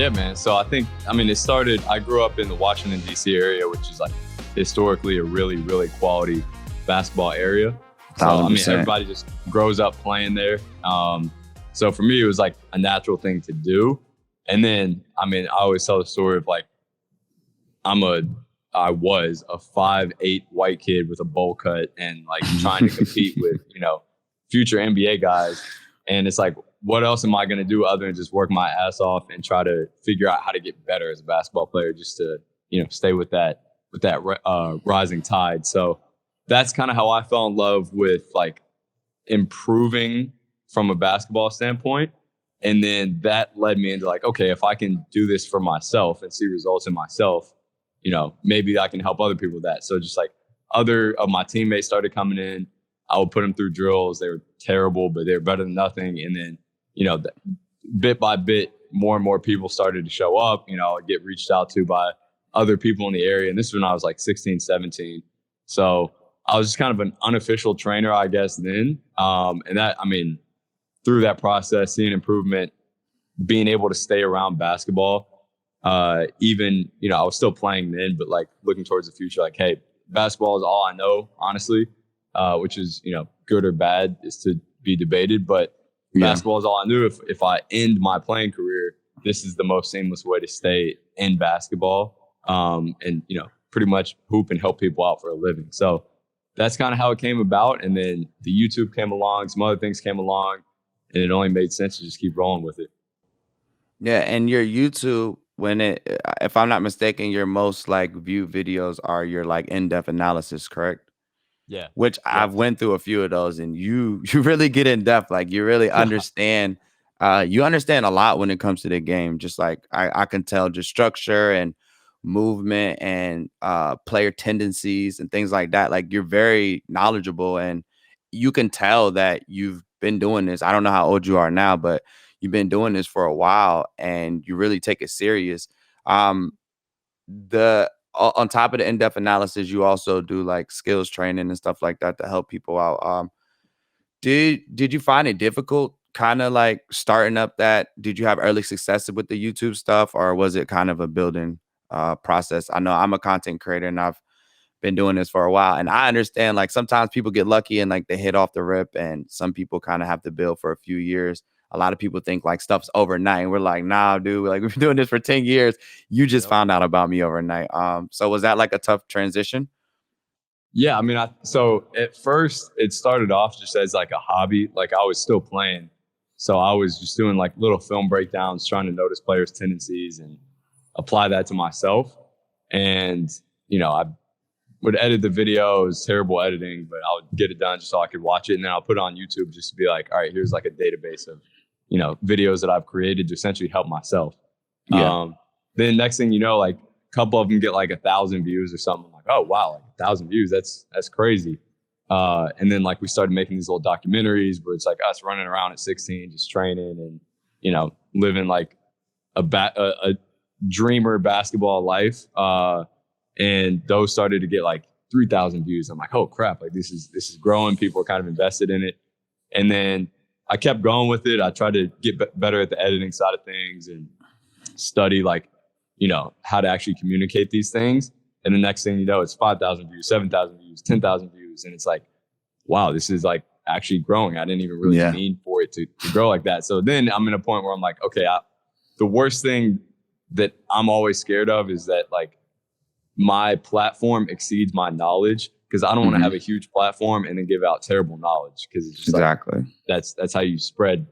Yeah, man. So I grew up in the Washington, D.C. area, which is like historically a really, really quality basketball area. So, 1,000%. everybody just grows up playing there. So for me, it was like a natural thing to do. And then, I always tell the story of like, I was a 5'8" white kid with a bowl cut and like trying to compete with, future NBA guys. And it's like, what else am I going to do other than just work my ass off and try to figure out how to get better as a basketball player, just to, stay with that rising tide. So that's kind of how I fell in love with like improving from a basketball standpoint. And then that led me into like, okay, if I can do this for myself and see results in myself, maybe I can help other people with that. So just like other of my teammates started coming in, I would put them through drills. They were terrible, but they were better than nothing. And then, bit by bit, more and more people started to show up. I'd get reached out to by other people in the area. And this was when I was like 16, 17. So I was just kind of an unofficial trainer, I guess, then. And that, through that process, seeing improvement, being able to stay around basketball, even, I was still playing then, but like looking towards the future, like, hey, basketball is all I know, honestly, which is, good or bad is to be debated, but basketball is all I knew. If I end my playing career, this is the most seamless way to stay in basketball, and, pretty much hoop and help people out for a living. So that's kind of how it came about. And then the YouTube came along, some other things came along, and it only made sense to just keep rolling with it. Yeah, and your YouTube, if I'm not mistaken, your most like viewed videos are your like in-depth analysis, correct? Yeah. Which Yeah. I've went through a few of those, and you really get in depth. Like you really understand. You understand a lot when it comes to the game. Just like I can tell, just structure and movement and player tendencies and things like that. Like you're very knowledgeable, and you can tell that you've been doing this. I don't know how old you are now, but you've been doing this for a while, and you really take it serious. On top of the in-depth analysis, you also do like skills training and stuff like that to help people out. Did you find it difficult kind of like starting up that? Did you have early success with the YouTube stuff, or was it kind of a building process? I know I'm a content creator and I've been doing this for a while, and I understand like sometimes people get lucky and like they hit off the rip, and some people kind of have to build for a few years. A lot of people think like stuff's overnight. And we're like, nah, dude, like we've been doing this for 10 years. You just found out about me overnight. So was that like a tough transition? Yeah, so at first it started off just as like a hobby. Like I was still playing. So I was just doing like little film breakdowns, trying to notice players' tendencies and apply that to myself. And, I would edit the video. It was terrible editing, but I would get it done just so I could watch it. And then I'll put it on YouTube just to be like, all right, here's like a database of, videos that I've created to essentially help myself. Yeah. Then next thing you know, like a couple of them get like 1,000 views or something. I'm like, oh, wow, like 1,000 views. That's crazy. And then like we started making these little documentaries where it's like us running around at 16, just training and, living like a dreamer basketball life. And those started to get like 3,000 views. I'm like, oh crap, like this is growing. People are kind of invested in it. And then I kept going with it. I tried to get better at the editing side of things and study like, how to actually communicate these things. And the next thing you know, it's 5,000 views, 7,000 views, 10,000 views. And it's like, wow, this is like actually growing. I didn't even really mean for it to grow like that. So then I'm in a point where I'm like, okay, the worst thing that I'm always scared of is that like my platform exceeds my knowledge, because I don't want to have a huge platform and then give out terrible knowledge, because it's just exactly like, that's how you spread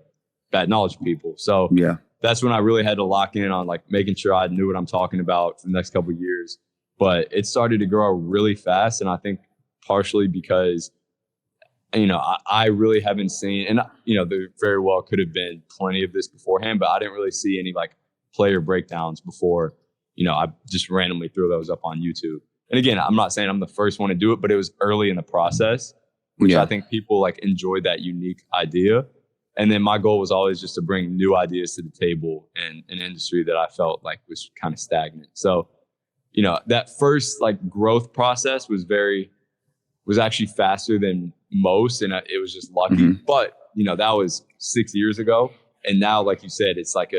bad knowledge to people. So yeah, that's when I really had to lock in on like making sure I knew what I'm talking about for the next couple of years. But it started to grow really fast, and I think partially because I really haven't seen, and there very well could have been plenty of this beforehand, but I didn't really see any like player breakdowns before. I just randomly threw those up on YouTube. And again, I'm not saying I'm the first one to do it, but it was early in the process, which I think people like enjoyed that unique idea. And then my goal was always just to bring new ideas to the table in an industry that I felt like was kind of stagnant. So, that first like growth process was actually faster than most. And it was just lucky, but that was 6 years ago. And now, like you said, it's like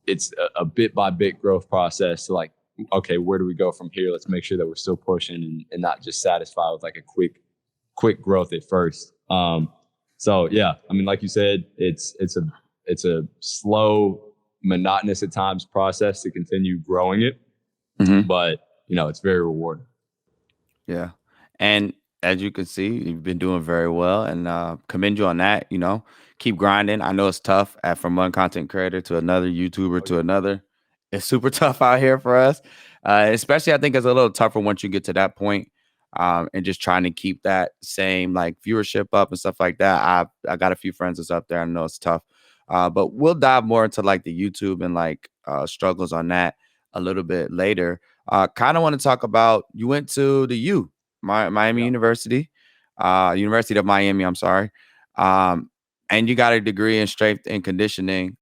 it's a bit by bit growth process to like, okay, where do we go from here? Let's make sure that we're still pushing and not just satisfied with like a quick growth at first. So yeah, I mean, like you said, it's a slow, monotonous at times process to continue growing it, but it's very rewarding. Yeah. And as you can see, you've been doing very well, and commend you on that. Keep grinding. I know it's tough from one content creator to another, YouTuber to another. It's super tough out here for us. Especially I think it's a little tougher once you get to that point. And just trying to keep that same like viewership up and stuff like that. I got a few friends that's up there. I know it's tough. But we'll dive more into like the YouTube and like struggles on that a little bit later. Kind of want to talk about, you went to the Miami University, University of Miami, I'm sorry. And you got a degree in strength and conditioning.